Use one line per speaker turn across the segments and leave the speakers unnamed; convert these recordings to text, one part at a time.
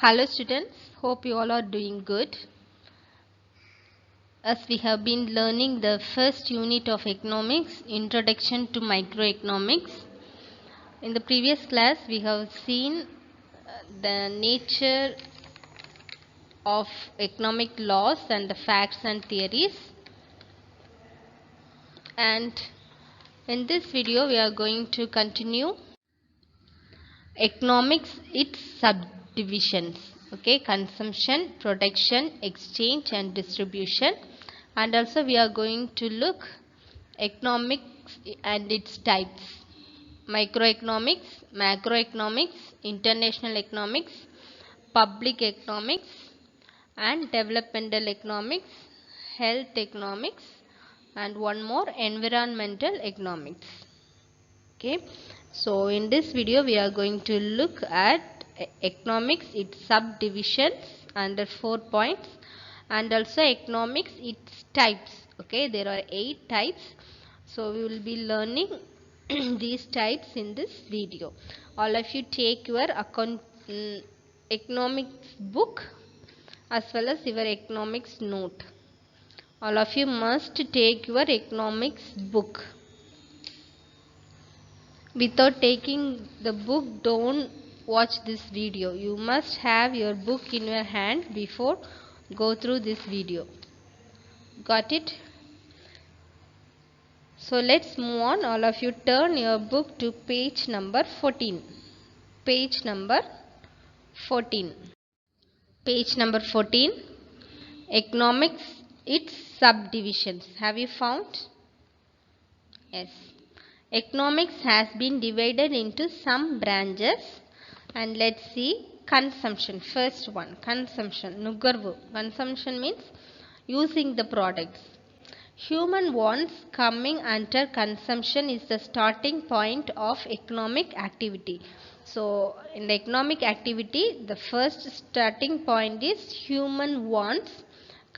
Hello students, hope you all are doing good. As we have been learning the first unit of economics, Introduction to Microeconomics. In the previous class we have seen the nature of economic laws and the facts and theories. And in this video we are going to continue economics, its subdivisions. Okay, consumption, production, exchange and distribution. And also we are going to look economics and its types: microeconomics, macroeconomics, international economics, public economics and developmental economics, health economics, and one more, environmental economics. Okay, so in this video we are going to look at economics, its subdivisions under 4 points, and also economics, its types. Okay, there are 8 types, so we will be learning these types in this video. All of you take your economics book as well as your economics note. All of you must take your economics book. Without taking the book, don't watch this video. You must have your book in your hand before go through this video. Got it? So let's move on. All of you turn your book to page number 14. Page number 14. Page number 14. Economics, its subdivisions. Have you found? Yes. Economics has been divided into some branches, and let's see consumption. First one, consumption, nugarvu. Consumption means using the products. Human wants coming under consumption is the starting point of economic activity. So in the economic activity, the first starting point is human wants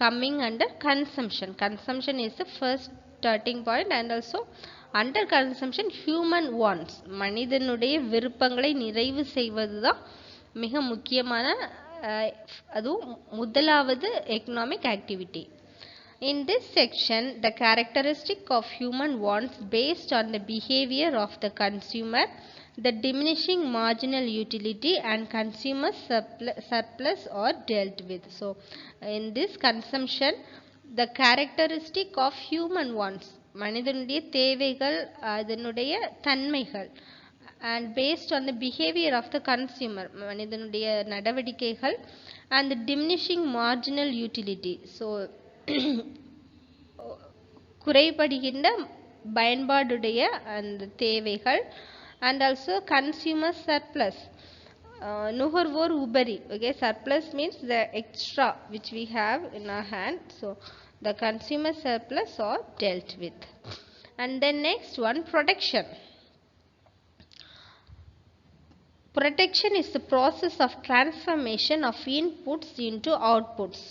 coming under consumption. Consumption is the first starting point, and also under consumption human wants, மனிதனுடைய விருப்பங்களை நிறைவு செய்வதுதான் மிக முக்கியமான அதுவும் முதலாவது economic activity. In this section, the characteristic of human wants based on the behavior of the consumer, the diminishing marginal utility and consumer surplus are dealt with. So in this consumption, the characteristic of human wants, மனிதனுடைய தேவைகள், அதனுடைய தன்மைகள், and based on the behavior of the consumer, மனிதனுடைய நடவடிக்கைகள், and the diminishing marginal utility. So குறைபடுகின்ற பயன்பாடுடைய அந்த தேவைகள், and also consumer surplus, நுகர்வோர் உபரி. Okay, surplus means the extra which we have in our hand. So the consumer surplus are dealt with. And then next one, production. Production is the process of transformation of inputs into outputs.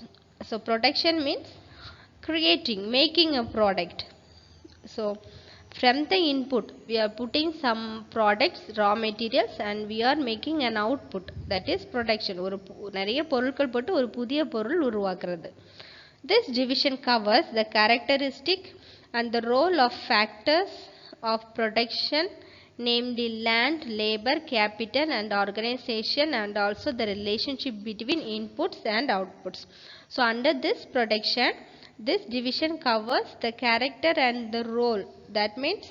So production means creating, making a product. So from the input we are putting some products, raw materials, and we are making an output, that is production. ஒரு நிறைய பொருட்கள் போட்டு ஒரு புதிய பொருள் உருவாக்குறது. This division covers the characteristic and the role of factors of production, namely land, labor, capital and organization, and also the relationship between inputs and outputs. So under this production, this division covers the character and the role. That means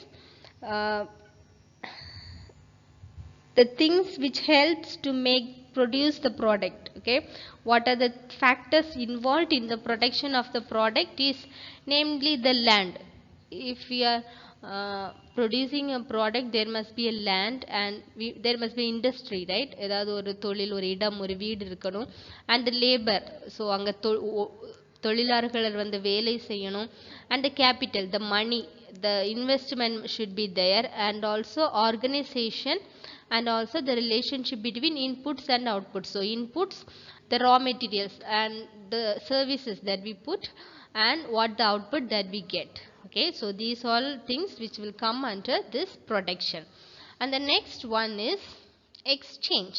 the things which helps to produce the product. Okay, what are the factors involved in the production of the product is namely the land. If we are producing a product, there must be a land, and there must be industry, right? ஏதாவது ஒரு தொழில், ஒரு இடம், ஒரு வீடு இருக்கணும். And the labor, so அங்க தொழிலாளர்கள் வந்து வேலை செய்யணும். And the capital, the money, the investment should be there. And also organization, and also the relationship between inputs and outputs. So inputs, the raw materials and the services that we put, and what the output that we get. Okay, so these all things which will come under this production. And the next one is exchange,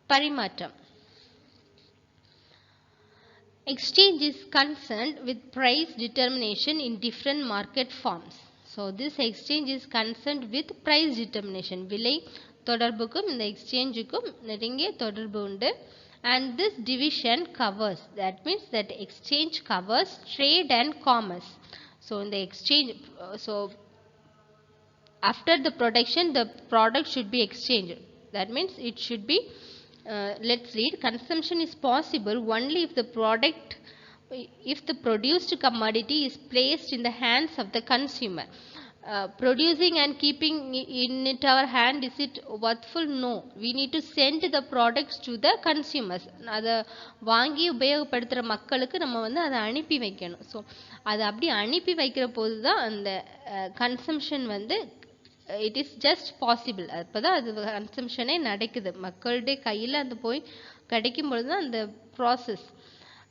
parimattam. Exchange is concerned with price determination in different market forms. So this exchange is concerned with price determination. விலை தொடர்புக்கும் இந்த எக்ஸ்சேஞ்சுக்கும் நிறைய தொடர்பு உண்டு. And this division covers, that means that exchange covers trade and commerce. So in the exchange, so after the production the product should be exchanged. That means it should be let's read. Consumption is possible only if the produced commodity is placed in the hands of the consumer. Producing and keeping in it our hand, is it worthful? No, we need to send the products to the consumers. அதை வாங்கி உபயோகப்படுத்துகிற மக்களுக்கு நம்ம வந்து அதை அனுப்பி வைக்கணும். So அதை அப்படி அனுப்பி வைக்கிற போது தான் அந்த கன்சம்ஷன் வந்து இட் இஸ் ஜஸ்ட் பாசிபிள். அப்போ தான் அது கன்சம்ஷனே நடக்குது. மக்களுடைய கையில் அது போய் கிடைக்கும் பொழுது தான் அந்த ப்ராசஸ்.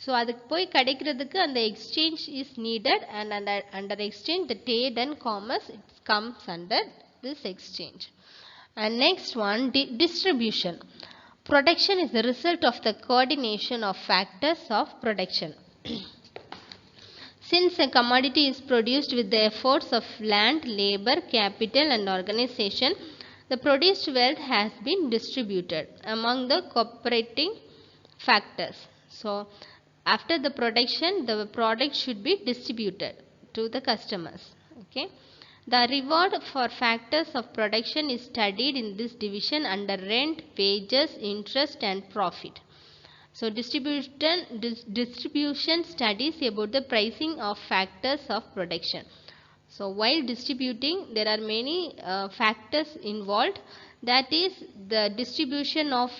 ஸோ அதுக்கு போய் கிடைக்கிறதுக்கு அந்த exchange is needed. And under exchange the trade and commerce it comes under this exchange. And next one, distribution. Production is the result of the coordination of factors of production. Since a commodity is produced with the efforts of land, labor, capital and organization, the produced wealth has been distributed among the cooperating factors. So, after the production, the product should be distributed to the customers. Okay. The reward for factors of production is studied in this division under rent, wages, interest and profit. So distribution studies about the pricing of factors of production. So while distributing, there are many factors involved. That is the distribution of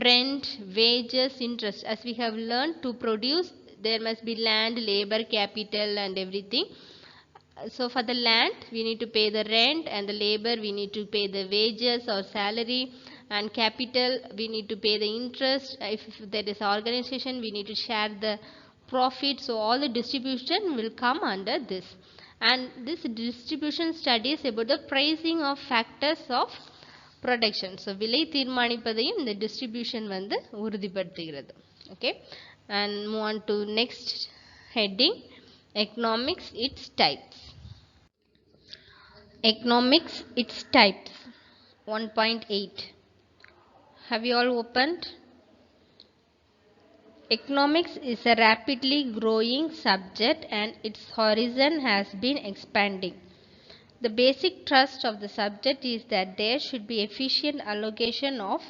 rent, wages, interest. As we have learned, to produce there must be land, labor, capital and everything. So for the land we need to pay the rent, and the labor we need to pay the wages or salary, and capital we need to pay the interest. If there is organization we need to share the profit. So all the distribution will come under this. And this distribution studies about the pricing of factors of production. So விலை தீர்மானிப்பதையும் இந்த distribution வந்து உறுதிப்படுத்துகிறது. Okay, and move on to next heading, economics, its types. Economics, its types. 1.8. Have you all opened? Economics is a rapidly growing subject and its horizon has been expanding. The basic thrust of the subject is that there should be efficient allocation of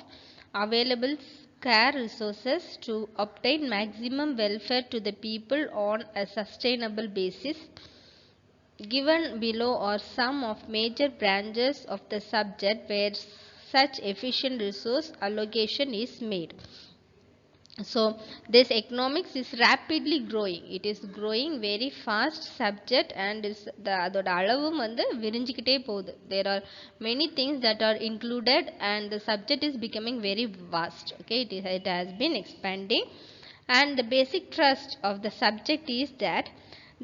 available scarce resources to obtain maximum welfare to the people on a sustainable basis. Given below are some of major branches of the subject where such efficient resource allocation is made. So this economics is rapidly growing. It is growing very fast subject, and is அதோட அளவும் வந்து விரிஞ்சிக்கிட்டே போகுது. There are many things that are included and the subject is becoming very vast. Okay, it has been expanding, and the basic thrust of the subject is that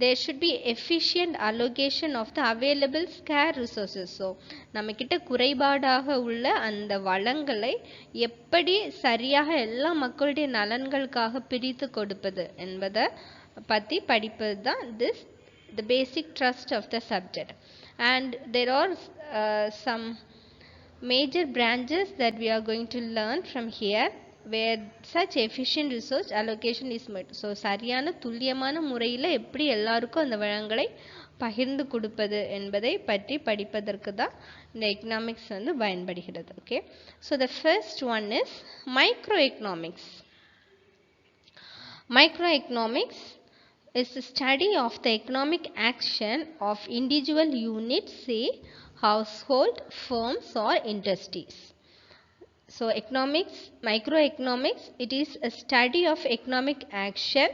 there should be efficient allocation of the available scarce resources. So நம்மக்கிட்ட குறைபாடாக உள்ள அந்த வளங்களை எப்படி சரியாக எல்லா மக்களுடைய நலன்களுக்காக பிரித்து கொடுப்பது என்பதை பற்றி படிப்பது தான் the basic thrust of the subject. And there are some major branches that we are going to learn from here where such efficient resource allocation is made. So சரியான துல்லியமான முறையில் எப்படி எல்லாருக்கும் அந்த வளங்களை பகிர்ந்து கொடுப்பது என்பதை பற்றி படிப்பதற்கு தான் இந்த எக்கனாமிக்ஸ் வந்து பயன்படுகிறது. Okay, so the first one is microeconomics. Microeconomics is the study of the economic action of individual units, say household, firms or industries. So economics, microeconomics, it is a study of economic action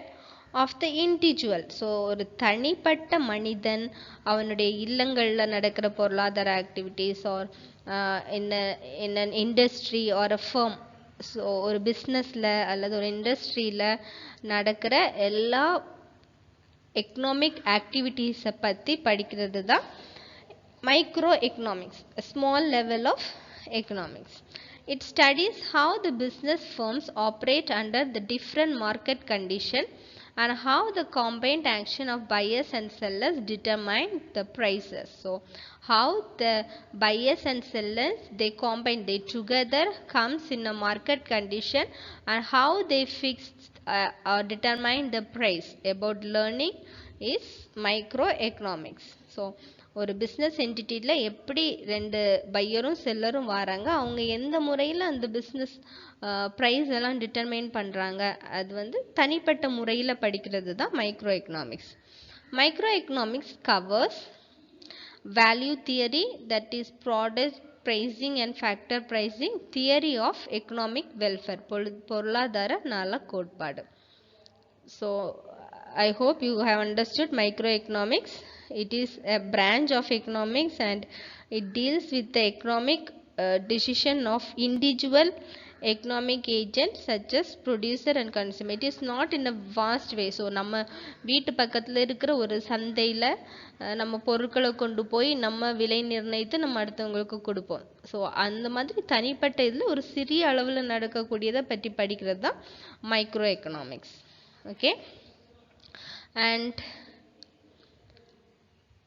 of the individual. So ஒரு தனிப்பட்ட மனிதன் அவனுடைய இல்லங்களில் நடக்கிற பொருளாதார activities are in an industry or a firm. So ஒரு பிஸ்னஸில் அல்லது ஒரு இண்டஸ்ட்ரியில் நடக்கிற எல்லா எக்கனாமிக் ஆக்டிவிட்டீஸை பற்றி படிக்கிறது தான் microeconomics, small level of economics. It studies how the business firms operate under the different market condition and how the combined action of buyers and sellers determine the prices. So how the buyers and sellers they combine, they together comes in a market condition and how they fix or determine the price. About learning is microeconomics. So ஒரு business என்டிட்டியில் எப்படி ரெண்டு பையரும் செல்லரும் வராங்க, அவங்க எந்த முறையில் அந்த business price எல்லாம் determine பண்ணுறாங்க, அது வந்து தனிப்பட்ட முறையில் படிக்கிறது தான் micro economics. Micro economics covers value theory, that is product pricing and factor pricing, theory of economic welfare, பொருளாதார நல கோட்பாடு. So I hope you have understood microeconomics. It is a branch of economics and it deals with the economic decision of individual economic agents such as producer and consumer. It is not in a vast way. So நம்ம வீட்டு பக்கத்தில் இருக்கிற ஒரு சந்தையில் நம்ம பொருட்களை கொண்டு போய் நம்ம விலை நிர்ணயித்து நம்ம அடுத்தவங்களுக்கு கொடுப்போம். ஸோ அந்த மாதிரி தனிப்பட்ட இதில் ஒரு சிறிய அளவில் நடக்கக்கூடியதை பற்றி படிக்கிறது தான் micro economics. Okay, and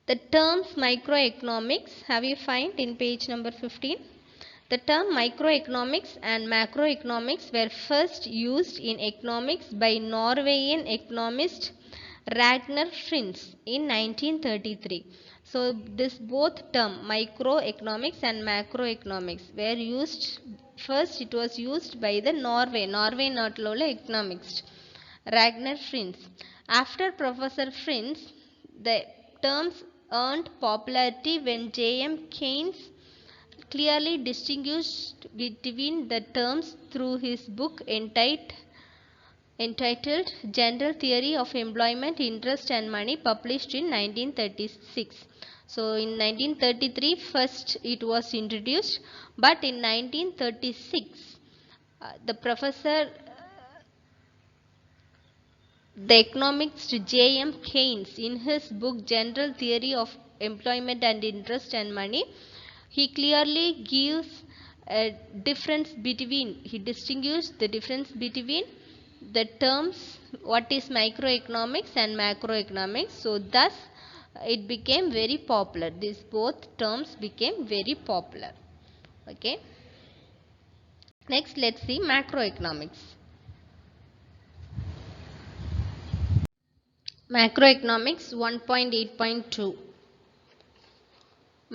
the terms microeconomics have you find in page number 15. The term microeconomics and macroeconomics were first used in economics by Norwegian economist Ragnar Friends in 1933. So this both term microeconomics and macroeconomics were used first. It was used by the Norway நாட்டில் உள்ள economist Ragnar Friends. After Professor Friends, the terms earned popularity when J.M. Keynes clearly distinguished between the terms through his book entitled General Theory of Employment, Interest and Money, published in 1936. So in 1933 first it was introduced, but in 1936 the professor the economist J.M. Keynes, in his book General Theory of Employment and Interest and Money, he clearly gives a difference between, he distinguishes the difference between the terms what is microeconomics and macroeconomics. So thus it became very popular. These both terms became very popular. Okay. Next let's see macroeconomics. Macroeconomics 1.8.2.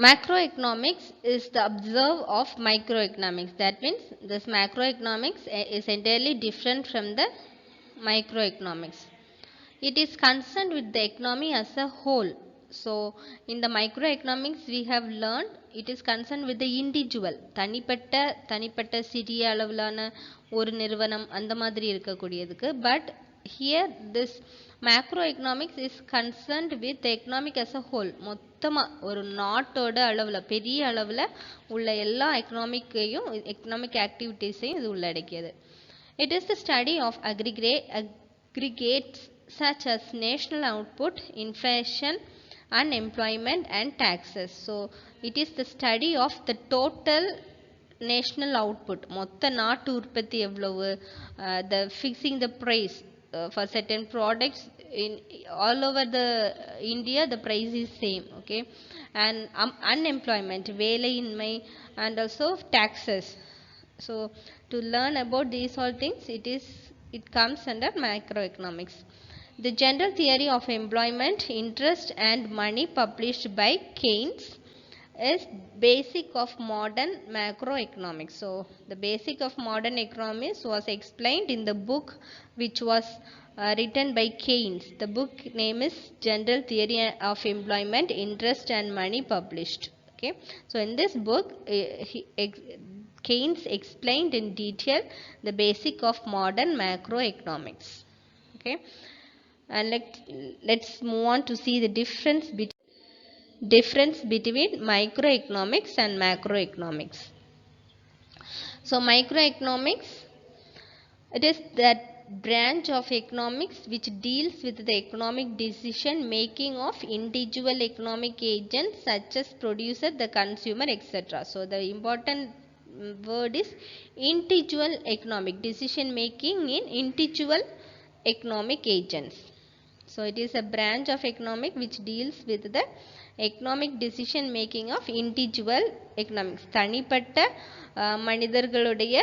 Macroeconomics is the observe of microeconomics. That means this macroeconomics is entirely different from the microeconomics. It is concerned with the economy as a whole. So in the microeconomics we have learned it is concerned with the individual, தனிப்பட்ட சிறிய அளவிலான ஒரு நிறுவனம் அந்த மாதிரி இருக்கக்கூடியதுக்கு. But here this macroeconomics is concerned with the economic as a whole. மொத்தமாக ஒரு நாட்டோட அளவில் பெரிய அளவில் உள்ள எல்லா எக்கனாமிக் ஆக்டிவிட்டீஸையும் இது உள்ளடக்கியது. It is the study of aggregates such as national output, inflation, unemployment and taxes. So it is the study of the total national output, மொத்த நாட்டு உற்பத்தி எவ்வளவு, the fixing the price for certain products in all over the India the price is same. Okay, and unemployment, வேலையின்மை, and also taxes. So to learn about these all things it comes under macroeconomics. The General Theory of Employment, Interest and Money, published by Keynes, is basic of modern macroeconomics. So the basic of modern economics was explained in the book which was written by Keynes. The book name is General Theory of Employment, Interest and Money, published. Okay, so in this book Keynes explained in detail the basic of modern macroeconomics. Okay, and let's move on to see the difference between microeconomics and macroeconomics. So microeconomics, it is that branch of economics which deals with the economic decision making of individual economic agents such as producer, the consumer, etc. So the important word is individual economic, decision making in individual economic agents. So it is a branch of economic which deals with the economic decision making of individual economics. தனிப்பட்ட மனிதர்களுடைய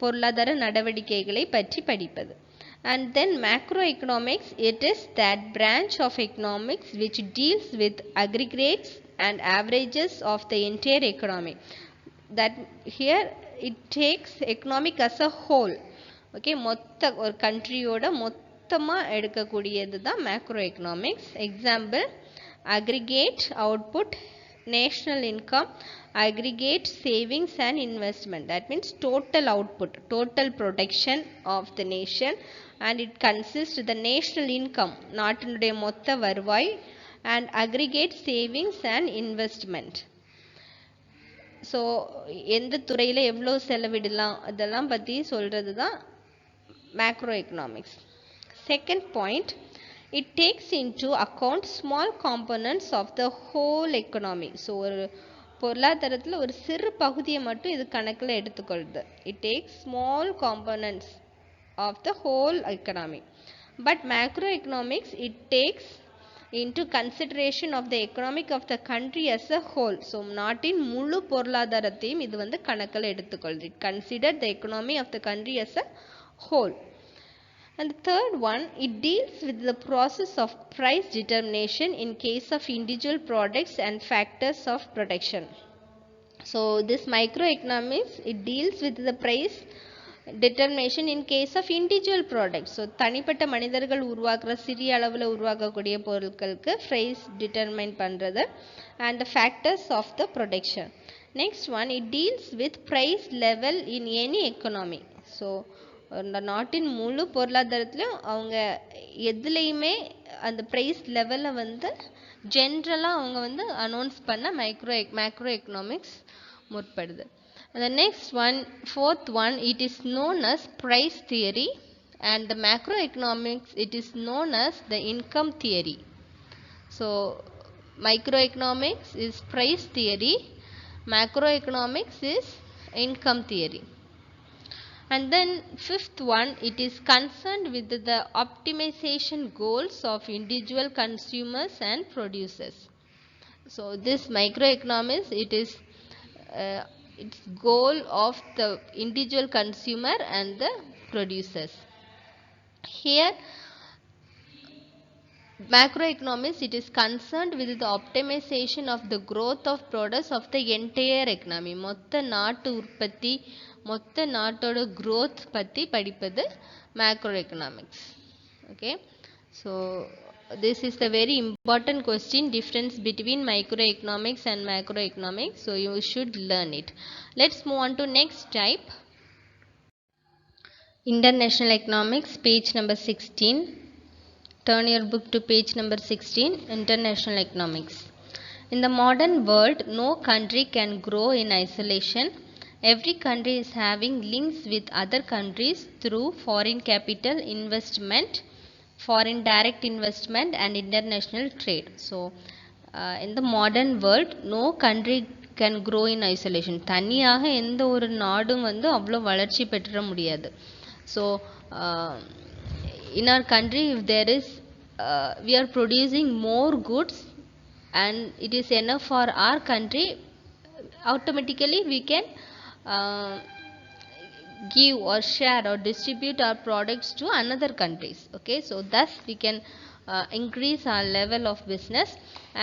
பொருளாதார நடவடிக்கைகளை பற்றி படிப்பது. And then macroeconomics, it is that branch of economics which deals with aggregates and averages of the entire economy. That here it takes economic as a whole. Okay, மொத்த ஒரு கண்ட்ரியோட மொத்தமாக எடுக்கக்கூடியது தான் macro economics. Example aggregate output, national income, aggregate savings and investment. That means total output, total production of the nation, and it consists the national income, நாட்டினுடைய மொத்த வருவாய், and aggregate savings and investment. So எந்த துறையில் எவ்வளோ செலவிடலாம் அதெல்லாம் பற்றி சொல்கிறது தான் macro economics. Second point, it takes into account small components of the whole economy. So ஒரு பொருளாதாரத்தில் ஒரு சிறு பகுதியை மட்டும் இது கணக்கில் எடுத்துக்கொள்ளுது. it takes small components of the whole economy. But macroeconomics, it takes into consideration of the economic of the country as a whole. So நாட்டின் முழு பொருளாதாரத்தையும் இது வந்து கணக்கில் எடுத்துக்கொள்ளுது. it consider the economy of the country as a whole. And the third one, it deals with the process of price determination in case of individual products and factors of production. So this microeconomics, it deals with the price determination in case of individual products. So தனிப்பட்ட மனிதர்கள் உருவாக்குற சிறிய அளவில் உருவாக்கக்கூடிய பொருட்களுக்கு price determine பண்ணுறது and the factors of the production. Next one, it deals with price level in any economy. So அந்த நாட்டின் முழு பொருளாதாரத்திலும் அவங்க எதுலேயுமே அந்த ப்ரைஸ் லெவலில் வந்து ஜென்ரலாக அவங்க வந்து அனௌன்ஸ் பண்ண மேக்ரோ எக்கனாமிக்ஸ் முற்படுது. The next one, fourth one, it is known as price theory, and the macroeconomics, it is known as the income theory. So microeconomics is price theory, macroeconomics is income theory. And then fifth one, it is concerned with the optimization goals of individual consumers and producers. So this microeconomics, it is its goal of the individual consumer and the producers. Here macroeconomics, it is concerned with the optimization of the growth of products of the entire economy. மொத்த நாட்டு உற்பத்தி, மொத்த நாட்டோட growth பற்றி படிப்பது macroeconomics. Okay, so this is the very important question, difference between microeconomics and macroeconomics. So you should learn it. Let's move on to next type, international economics, page number 16. Turn your book to page number 16, international economics. In the modern world, no country can grow in isolation. Every country is having links with other countries through foreign capital investment, foreign direct investment and international trade. So in the modern world, no country can grow in isolation. தனியாக எந்த ஒரு நாடும் வந்து அவ்வளோ வளர்ச்சி பெற்ற முடியாது. So in our country, if there is we are producing more goods and it is enough for our country, automatically we can give or share or distribute our products to another countries. Okay, so thus we can increase our level of business,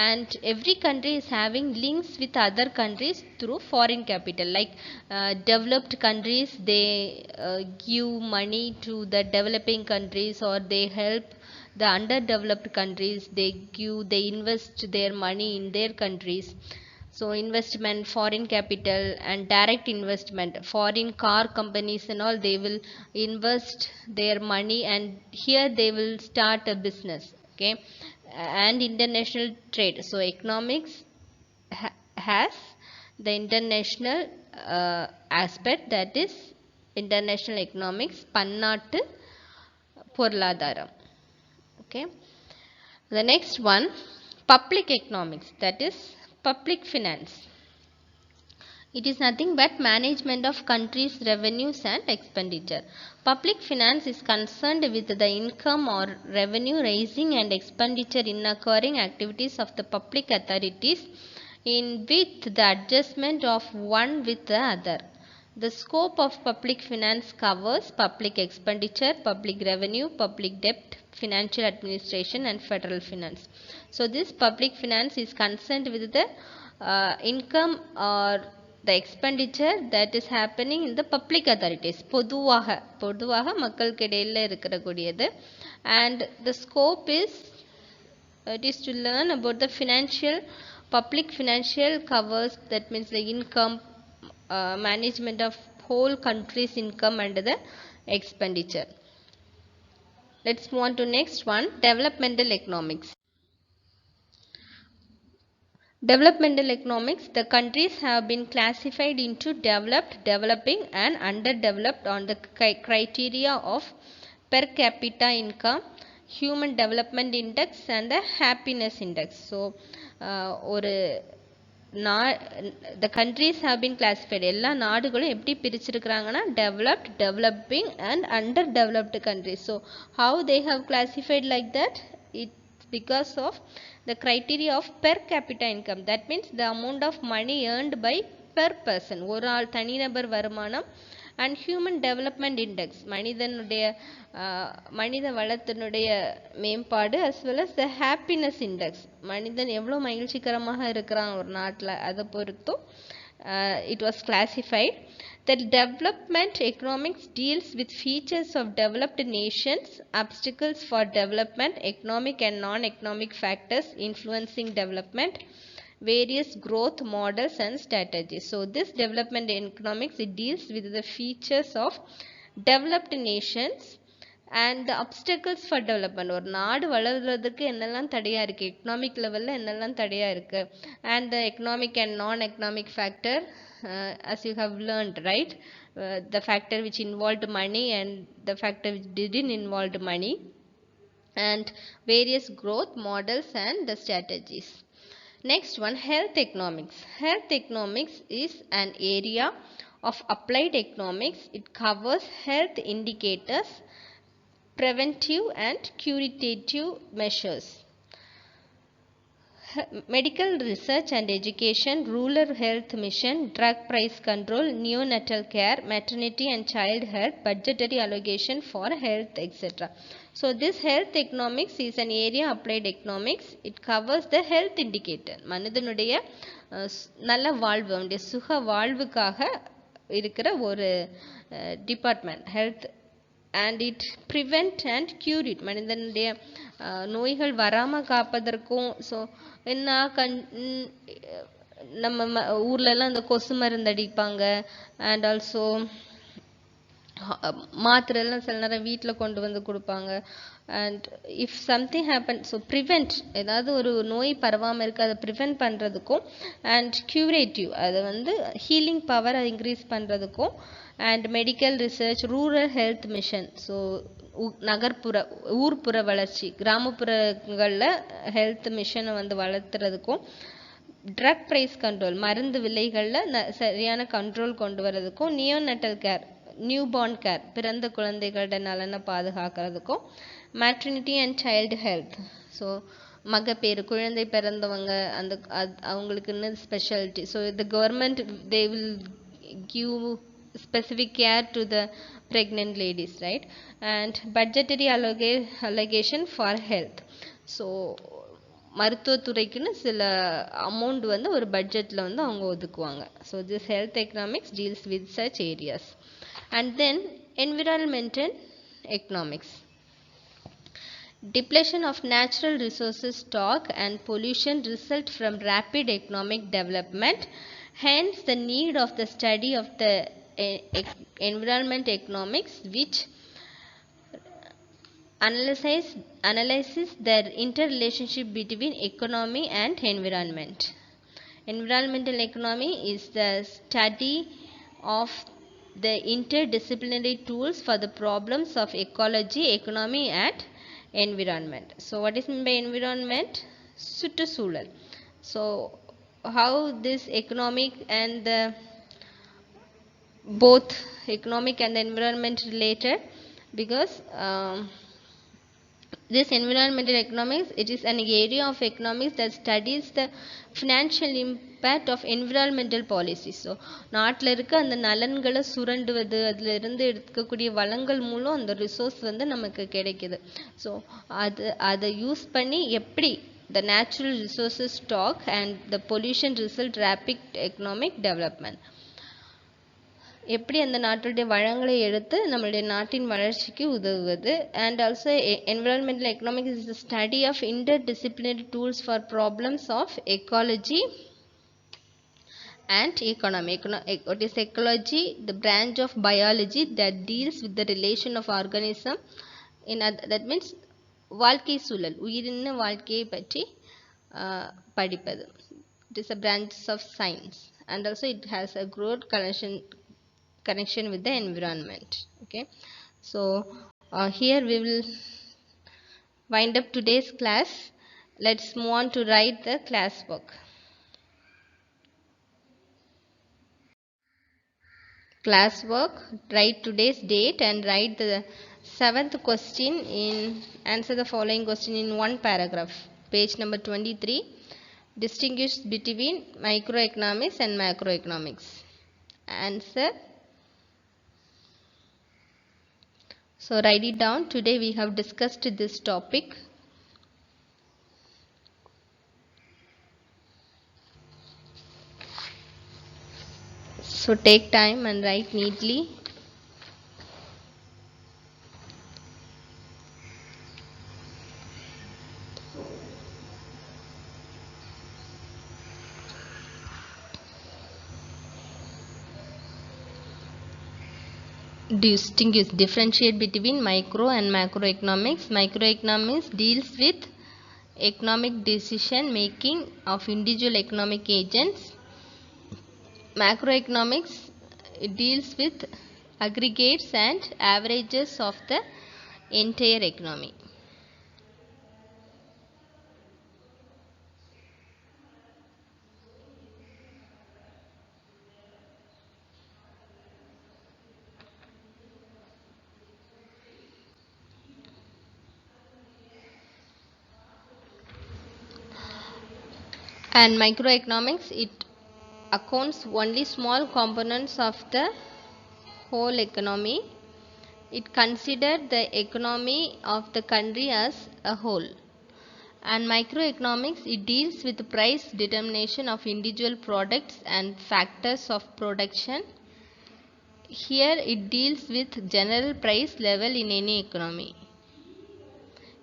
and every country is having links with other countries through foreign capital. Like developed countries, they give money to the developing countries, or they help the underdeveloped countries, they invest their money in their countries. So investment, foreign capital and direct investment, foreign car companies and all, they will invest their money and here they will start a business. Okay, and international trade. So economics has the international aspect, that is international economics, பன்னாட்டு பொருளாதாரம். Okay, the next one, public economics, that is public finance. It is nothing but management of country's revenues and expenditure. Public finance is concerned with the income or revenue raising and expenditure in occurring activities of the public authorities in with the adjustment of one with the other. The scope of public finance covers public expenditure, public revenue, public debt, financial administration and federal finance. So this public finance is concerned with the income or the expenditure that is happening in the public authorities. பொதுவாக மக்களுக்கிடையில் இருக்கக்கூடியது. And the scope is it is to learn about the public financial covers, that means the income, management of whole country's income and the expenditure. Let's move on to next one, developmental economics. Developmental economics, the countries have been classified into developed, developing and underdeveloped on the criteria of per capita income, human development index and the happiness index. So ஒரு the countries have been classified, எல்லா நாடுகளும் எப்படி பிரிச்சிருக்கிறாங்கன்னா developed, developing and underdeveloped countries. So how they have classified like that? It's because of the criteria of per capita income, that means the amount of money earned by per person, ஒரு ஆள் தனிநபர் வருமானம், and human development index, மனித வளத்தினுடைய மேம்பாடு, as well as the happiness index, மனிதன் எவ்வளோ மகிழ்ச்சிகரமாக இருக்கிறான் ஒரு நாட்டில், அதை பொறுத்தும் it was classified. The development economics deals with features of developed nations, obstacles for development, economic and non-economic factors influencing development, various growth models and strategies. So this development economics, it deals with the features of developed nations and the obstacles for development. ஒரு நாடு வளர்றதுக்கு என்னெல்லாம் தடையா இருக்கு, economic லெவலில் என்னெல்லாம் தடையா இருக்கு, and the economic and non-economic factor, as you have learned, right? The factor which involved money and the factor which didn't involve money, and various growth models and the strategies. Next one, health economics. Health economics is an area of applied economics. It covers health indicators, preventive and curative measures, medical research and education, rural health mission, drug price control, neonatal care, maternity and child health, budgetary allocation for health, etc. So this health economics is an area applied economics. It covers the health indicator, மனிதனுடைய நல்ல வாழ்வு, அவனுடைய சுக வாழ்வுக்காக இருக்கிற ஒரு department health, and it prevent and cure it, மனிதனுடைய நோய்கள் வராமல் காப்பதற்கும். ஸோ என்ன நம்ம ஊர்லலாம் இந்த கொசு மருந்து அடிப்பாங்க, அண்ட் ஆல்சோ மாத்திரைலாம் சில நேரம் வீட்டில் கொண்டு வந்து கொடுப்பாங்க. And if something happen, so prevent, ஏதாவது ஒரு நோய் பரவாமல் இருக்குது அதை ப்ரிவெண்ட் பண்ணுறதுக்கும், அண்ட் க்யூரேட்டிவ், அதை வந்து ஹீலிங் பவரை இன்க்ரீஸ் பண்ணுறதுக்கும், and medical research, rural health mission, so ஊர்ப்புற வளர்ச்சி, கிராமப்புறங்களில் ஹெல்த் மிஷனை வந்து வளர்த்துறதுக்கும், ட்ரக் ப்ரைஸ் கண்ட்ரோல், மருந்து விலைகளில் சரியான கண்ட்ரோல் கொண்டு வரதுக்கும், நியோநட்டல் கேர், நியூ பார்ன் கேர், பிறந்த குழந்தைகளோட நலனை பாதுகாக்கிறதுக்கும், மேட்ரினிட்டி அண்ட் சைல்டு ஹெல்த், ஸோ மகப்பேறு, குழந்தை பிறந்தவங்க அந்த அவங்களுக்குன்னு speciality. So the government they will give specific care to the pregnant ladies, right? And budgetary allocation for health. So மருத்துவத்துறைக்குன்னு சில அமௌண்ட் வந்து ஒரு பட்ஜெட்டில் வந்து அவங்க ஒதுக்குவாங்க. So this health economics deals with such areas. And then environmental economics. Depletion of natural resources stock and pollution result from rapid economic development. Hence the need of the study of the environment economics, which analyzes the interrelationship between economy and environment. Environmental economy is the study of the interdisciplinary tools for the problems of ecology, economy and environment. So what is meant by environment? சுற்றுச்சூழல். So how this economic and the both economic and environment related, because this environmental economics, it is an area of economics that studies the financial impact of environmental policies. So நாட்டில் இருக்க அந்த நலன்களை சுரண்டுவது, அதில் இருந்து எடுக்கக்கூடிய வளங்கள் மூலம் அந்த ரிசோர்ஸ் வந்து நமக்கு கிடைக்குது. ஸோ அதை யூஸ் பண்ணி எப்படி the natural resources stock and the pollution result rapid economic development, எப்படி அந்த நாட்டுடைய வளங்களை எடுத்து நம்மளுடைய நாட்டின் வளர்ச்சிக்கு உதவுவது. And also environmental economics is the study of interdisciplinary tools for problems of ecology and economy. What is ecology? The branch of biology that deals with the relation of organism that means வாழ்க்கை சூழல், உயிரின வாழ்க்கையை பற்றி படிப்பது. It is a branch of science and also it has a broad connection with the environment. Okay, so here we will wind up today's class. Let's move on to write the class work. Class work, write today's date and write the 7th question answer the following question in one paragraph. Page number 23. Distinguish between microeconomics and macroeconomics. Answer. So write it down. Today we have discussed this topic. So take time and write neatly. Differentiate between micro and macroeconomics. Microeconomics deals with economic decision making of individual economic agents. Macroeconomics, it deals with aggregates and averages of the entire economy. And microeconomics, it accounts only small components of the whole economy. It considers the economy of the country as a whole. And microeconomics, it deals with the price determination of individual products and factors of production. Here it deals with general price level in any economy.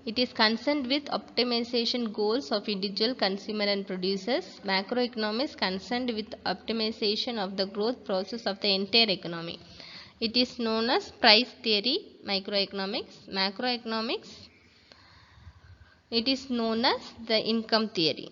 It is concerned with optimization goals of individual consumer and producers. Macroeconomics concerned with optimization of the growth process of the entire economy. It is known as price theory, microeconomics. Macroeconomics, it is known as the income theory.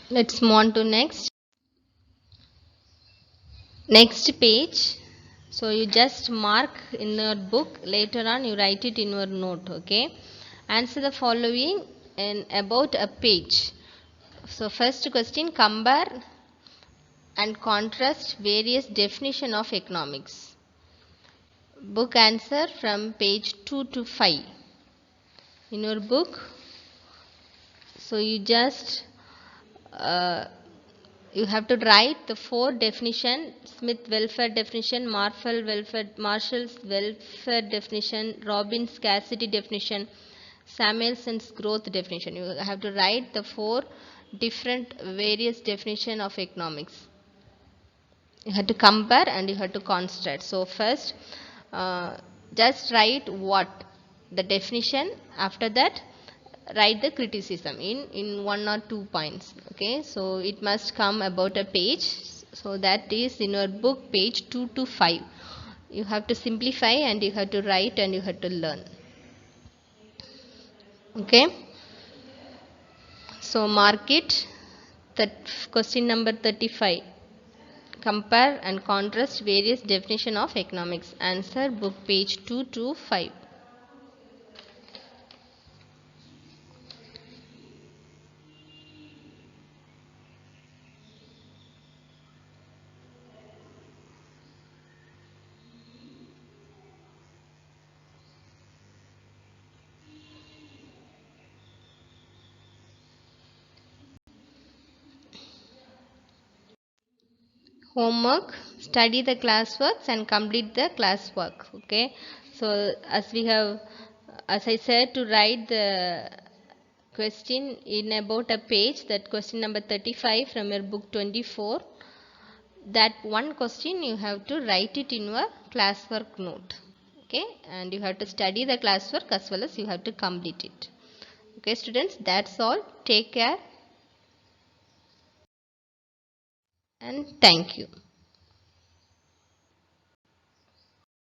Let's move on to next page. So you just mark in your book, later on you write it in your note. Okay, Answer the following in about a page. So first question, compare and contrast various definition of economics. Book answer from page 2 to 5 in your book. So uh, you have to write the four definition: Smith welfare definition, Marshall's welfare definition, Robbins scarcity definition, Samuelson's growth definition. You have to write the four different various definition of economics. You have to compare and you have to contrast. So first, uh, just write what the definition. After that, write the criticism in 1 or 2 points. Okay, so it must come about a page. So that is in your book, page 2 to 5. You have to simplify and you have to write and you have to learn. Okay, so mark it. That question number 35. Compare and contrast various definition of economics. Answer book page 2 to 5. Homework: study the classworks and complete the classwork. Okay, so as I said, to write the question in about a page, that question number 35 from your book 24, that one question you have to write it in your classwork note. Okay, and you have to study the classwork as well as you have to complete it. Okay students, that's all. Take care and thank you.